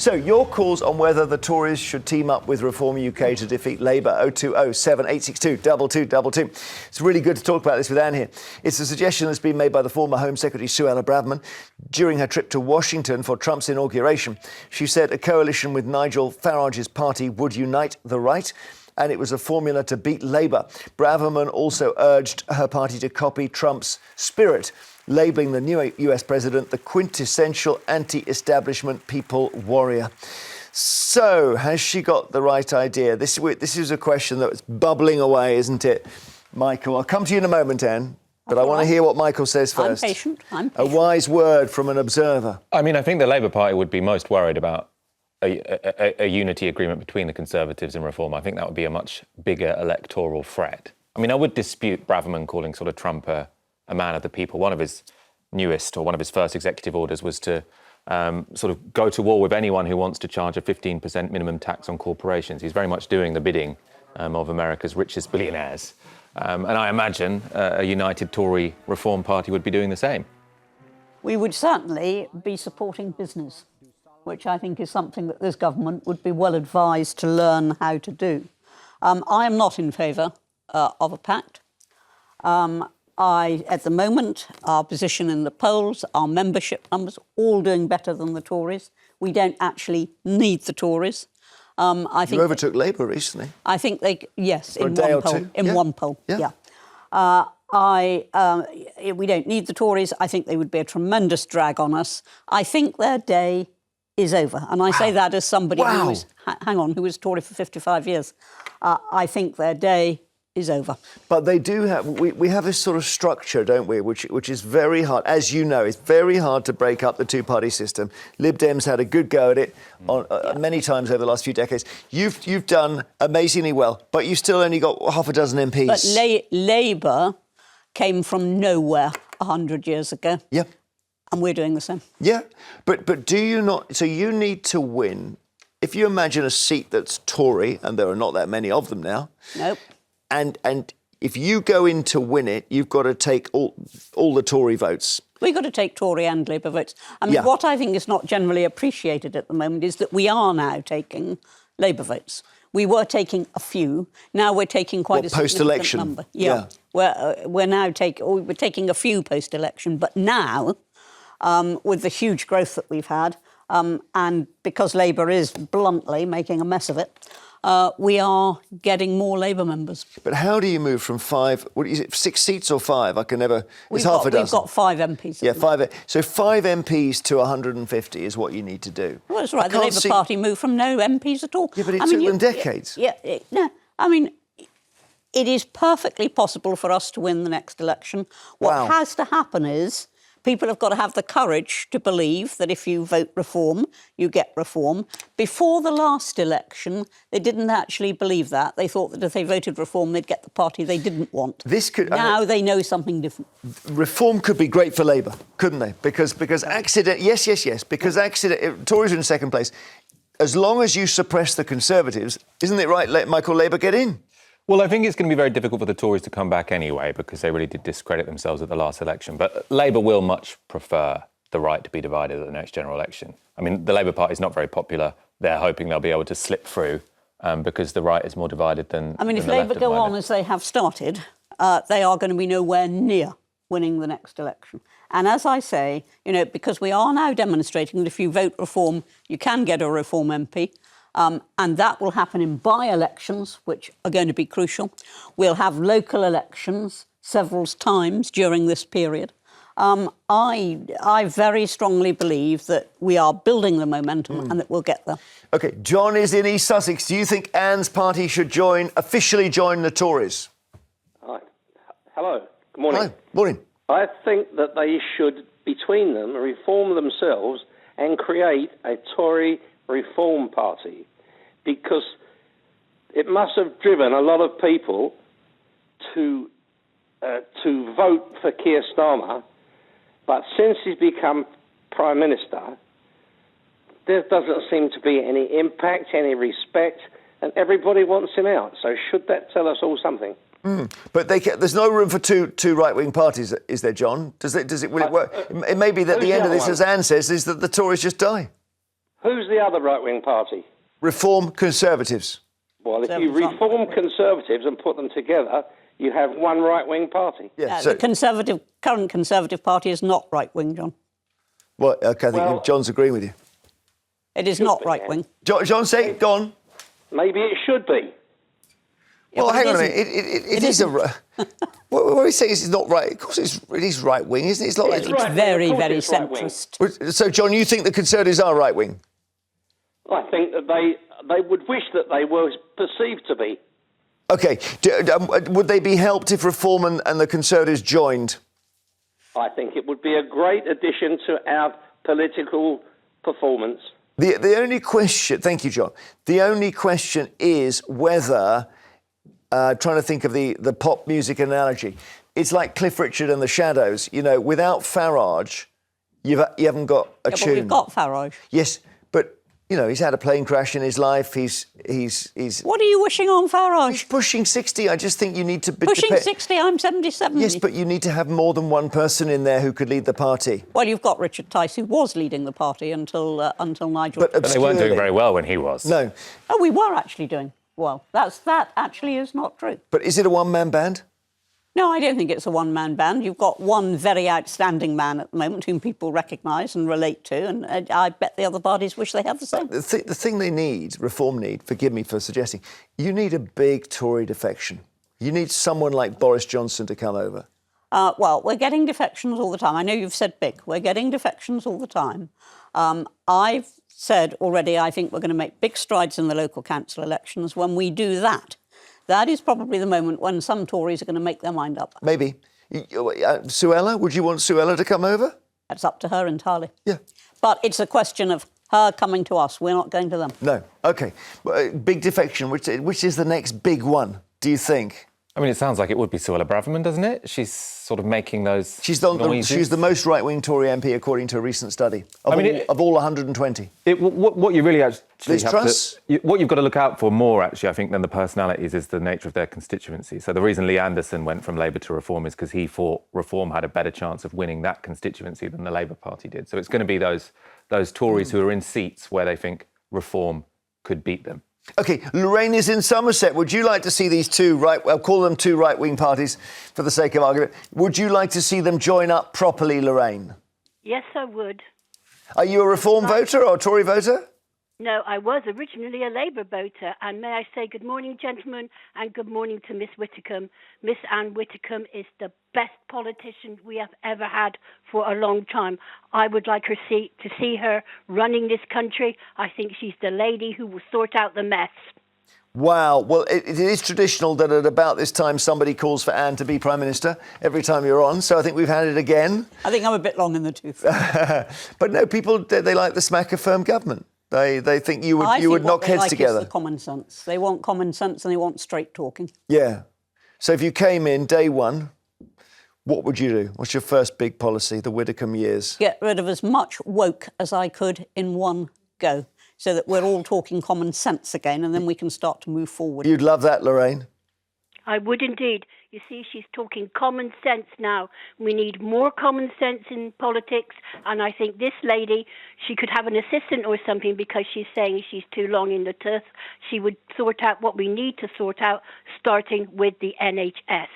So, your calls on whether the Tories should team up with Reform UK to defeat Labour, 020 7862 2222. It's really good to talk about this with Anne here. It's a suggestion that's been made by the former Home Secretary Suella Braverman during her trip to Washington for Trump's inauguration. She said a coalition with Nigel Farage's party would unite the right, and it was a formula to beat Labour. Braverman also urged her party to copy Trump's spirit, labelling the new US president the quintessential anti-establishment people warrior. So, has she got the right idea? This is a question that's bubbling away, isn't it, Michael? I'll come to you in a moment, Anne, but I want to hear what Michael says first. I'm patient. A wise word from an observer. I mean, I think the Labour Party would be most worried about a unity agreement between the Conservatives and Reform. I think that would be a much bigger electoral threat. I mean, I would dispute Braverman calling sort of Trump a man of the people. One of his newest, or one of his first executive orders was to sort of go to war with anyone who wants to charge a 15% minimum tax on corporations. He's very much doing the bidding of America's richest billionaires. And I imagine a united Tory Reform Party would be doing the same. We would certainly be supporting business, which I think is something that this government would be well advised to learn how to do. I am not in favour of a pact. At the moment, our position in the polls, our membership numbers, all doing better than the Tories. We don't actually need the Tories. I think you overtook Labour recently. I think yes, in one poll. In one poll, yeah. We don't need the Tories. I think they would be a tremendous drag on us. I think their day is over. And I say that as somebody who was Tory for 55 years. I think their day is over. But they do have, we have this sort of structure, don't we, which is very hard. As you know, it's very hard to break up the two-party system. Lib Dems had a good go at it many times over the last few decades. You've done amazingly well, but you've still only got half a dozen MPs. But Labour came from nowhere 100 years ago. Yeah. And we're doing the same. Yeah, but do you not... So you need to win. If you imagine a seat that's Tory, and there are not that many of them now... Nope. And if you go in to win it, you've got to take all the Tory votes. We've got to take Tory and Labour votes. I mean, what I think is not generally appreciated at the moment is that we are now taking Labour votes. We were taking a few. Now we're taking quite a significant number. Yeah. We're taking a few post-election, but now... with the huge growth that we've had, and because Labour is bluntly making a mess of it, we are getting more Labour members. But how do you move from 5, what is it, 6 seats or 5? I can never... It's half a dozen. We've got 5 MPs. Yeah, 5. So 5 MPs to 150 is what you need to do. Well, that's right. The Labour Party moved from no MPs at all. Yeah, but it took them decades. No, I mean... It is perfectly possible for us to win the next election. What has to happen is... People have got to have the courage to believe that if you vote Reform, you get Reform. Before the last election, they didn't actually believe that. They thought that if they voted Reform, they'd get the party they didn't want. Now they know something different. Reform could be great for Labour, couldn't they? Because accident... Yes. Because Tories are in second place. As long as you suppress the Conservatives, isn't it right, let Michael Labour get in? Well, I think it's going to be very difficult for the Tories to come back anyway, because they really did discredit themselves at the last election. But Labour will much prefer the right to be divided at the next general election. I mean, the Labour Party is not very popular. They're hoping they'll be able to slip through because the right is more divided than I mean, if Labour go on as they have started, they are going to be nowhere near winning the next election. And as I say, because we are now demonstrating that if you vote Reform, you can get a Reform MP. And that will happen in by-elections, which are going to be crucial. We'll have local elections several times during this period. I very strongly believe that we are building the momentum and that we'll get there. OK, John is in East Sussex. Do you think Anne's party should officially join the Tories? Hi. Hello. Good morning. Hi. Morning. I think that they should, between them, reform themselves and create a Tory Reform Party, because it must have driven a lot of people to vote for Keir Starmer, but since he's become Prime Minister, there doesn't seem to be any impact, any respect, and everybody wants him out. So should that tell us all something? But there's no room for two right-wing parties, is there, John? Will it work? It may be that the end of this, as Anne says, is that the Tories just die. Who's the other right-wing party? Reform Conservatives. Well, if you reform Conservatives and put them together, you have one right-wing party. Yeah, the current Conservative Party is not right-wing, John. Well, okay, I think John's agreeing with you. It is not right-wing. John, say, go on. Maybe it should be. Well, hang on a minute. It is a... what he's saying is it's not right. Of course it is right-wing, isn't it? It's not like... It's very, very centrist. So, John, you think the Conservatives are right-wing? I think that they would wish that they were perceived to be. OK. Would they be helped if Reform and the Conservatives joined? I think it would be a great addition to our political performance. The only question... Thank you, John. The only question is whether... trying to think of the pop music analogy. It's like Cliff Richard and the Shadows. You know, without Farage, you haven't got a tune. But we've got Farage. Yes, but... You know, he's had a plane crash in his life. He's. What are you wishing on Farage? He's pushing 60. I just think you need to... Pushing 60? I'm 77. Yes, but you need to have more than one person in there who could lead the party. Well, you've got Richard Tice, who was leading the party until Nigel... But they weren't doing very well when he was. No. Oh, we were actually doing well. That actually is not true. But is it a one-man band? No, I don't think it's a one-man band. You've got one very outstanding man at the moment whom people recognise and relate to, and I bet the other parties wish they had the same. The thing they need, Reform need, forgive me for suggesting, you need a big Tory defection. You need someone like Boris Johnson to come over. Well, we're getting defections all the time. I know you've said big. We're getting defections all the time. I've said already I think we're going to make big strides in the local council elections. When we do that, that is probably the moment when some Tories are going to make their mind up. Maybe. Suella, would you want Suella to come over? That's up to her entirely. Yeah. But it's a question of her coming to us. We're not going to them. No. OK. Big defection. Which is the next big one, do you think? I mean, it sounds like it would be Suella Braverman, doesn't it? She's sort of making those noises. She's the most right-wing Tory MP, according to a recent study, of all 120. What you really actually Liz Truss? what you've got to look out for more, actually, I think, than the personalities is the nature of their constituency. So the reason Lee Anderson went from Labour to Reform is because he thought Reform had a better chance of winning that constituency than the Labour Party did. So it's going to be those Tories who are in seats where they think Reform could beat them. OK, Lorraine is in Somerset. Would you like to see these I'll call them two right-wing parties for the sake of argument. Would you like to see them join up properly, Lorraine? Yes, I would. Are you a Reform voter or a Tory voter? No, I was originally a Labour voter. And may I say good morning, gentlemen, and good morning to Miss Widdecombe. Miss Anne Widdecombe is the best politician we have ever had for a long time. I would like to see her running this country. I think she's the lady who will sort out the mess. Wow. Well, it is traditional that at about this time somebody calls for Anne to be Prime Minister every time you're on. So I think we've had it again. I think I'm a bit long in the tooth. But no, people, they like the smack of firm government. They think you would knock heads together. Is the common sense. They want common sense and they want straight talking. Yeah. So if you came in day one, what would you do? What's your first big policy, the Widdecombe years? Get rid of as much woke as I could in one go, so that we're all talking common sense again, and then we can start to move forward. You'd love that, Lorraine? I would indeed. You see, she's talking common sense now. We need more common sense in politics, and I think this lady, she could have an assistant or something because she's saying she's too long in the tooth. She would sort out what we need to sort out, starting with the NHS.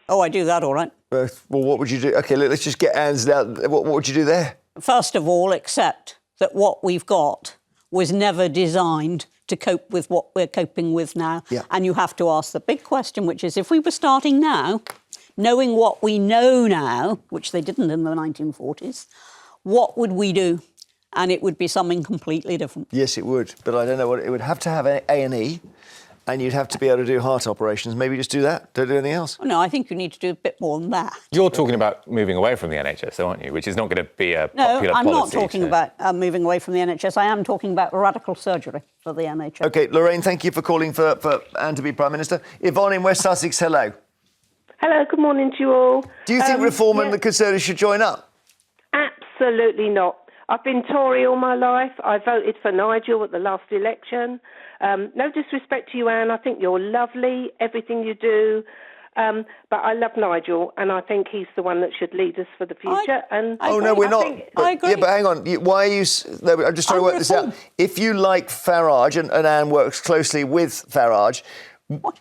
Oh, I do that, all right. Well, what would you do? OK, let's just get Anne's out. What would you do there? First of all, accept that what we've got was never designed to cope with what we're coping with now. Yeah. And you have to ask the big question, which is, if we were starting now, knowing what we know now, which they didn't in the 1940s, what would we do? And it would be something completely different. Yes, it would. But I don't know what... It would have to have A&E, and you'd have to be able to do heart operations. Maybe just do that. Don't do anything else. Oh, no, I think you need to do a bit more than that. You're talking about moving away from the NHS, though, aren't you? Which is not going to be a popular policy. No, I'm not talking about moving away from the NHS. I am talking about radical surgery for the NHS. OK, Lorraine, thank you for calling for Anne to be Prime Minister. Yvonne in West Sussex, hello. Hello, good morning to you all. Do you think Reform and the Conservatives should join up? Absolutely not. I've been Tory all my life. I voted for Nigel at the last election. No disrespect to you, Anne. I think you're lovely, everything you do. But I love Nigel, and I think he's the one that should lead us for the future. Oh, no, we're not. I agree. Yeah, but hang on. Why are you... No, I'm just trying to work this out. If you like Farage, and Anne works closely with Farage,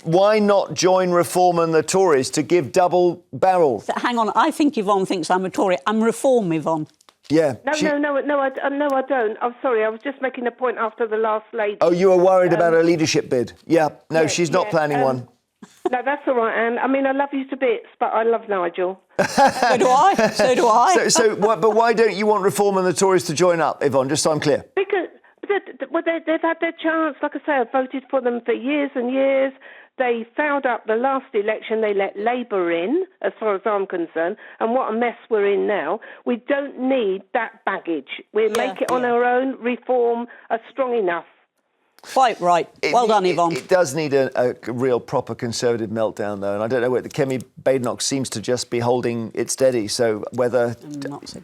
why not join Reform and the Tories to give double barrel? Hang on, I think Yvonne thinks I'm a Tory. I'm Reform, Yvonne. Yeah. No, I don't. I'm sorry. I was just making a point after the last lady. Oh, you were worried about a leadership bid? Yeah. No, she's not planning one. No, that's all right, Anne. I mean, I love you to bits, but I love Nigel. So do I. So do I. But why don't you want Reform and the Tories to join up, Yvonne, just so I'm clear? Because they've had their chance. Like I say, I've voted for them for years and years. They fouled up the last election. They let Labour in, as far as I'm concerned. And what a mess we're in now. We don't need that baggage. We'll make it on our own. Reform are strong enough. Quite right. Well done, Yvonne. It does need a real proper Conservative meltdown, though. And I don't know whether Kemi Badenoch seems to just be holding it steady. So whether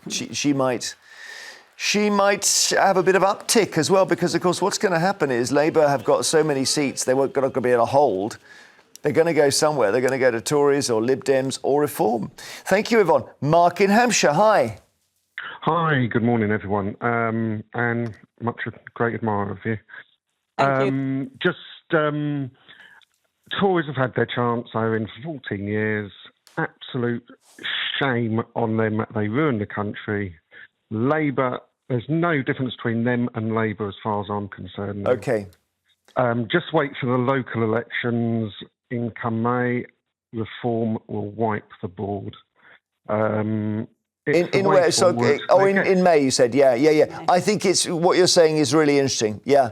she might have a bit of uptick as well, because, of course, what's going to happen is Labour have got so many seats they're not going to be able to hold. They're going to go somewhere. They're going to go to Tories or Lib Dems or Reform. Thank you, Yvonne. Mark in Hampshire, hi. Hi, good morning, everyone. And much a great admirer of you. Thank you. Tories have had their chance. They were in for 14 years. Absolute shame on them. They ruined the country. Labour, there's no difference between them and Labour as far as I'm concerned. OK. Just wait for the local elections in come May. Reform will wipe the board. In May, you said, yeah. I think what you're saying is really interesting, yeah.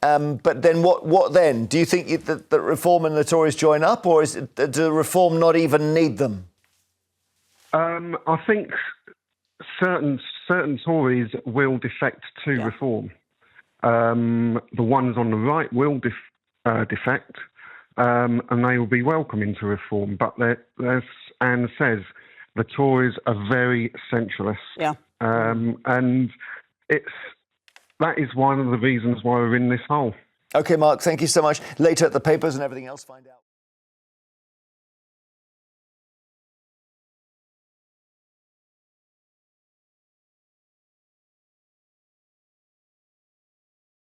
But then what then? Do you think that Reform and the Tories join up, or do Reform not even need them? I think certain Tories will defect to Reform. The ones on the right will defect, and they will be welcome into Reform. But as Anne says, the Tories are very centralist. Yeah. And that is one of the reasons why we're in this hole. OK, Mark, thank you so much. Later at the papers and everything else, find out.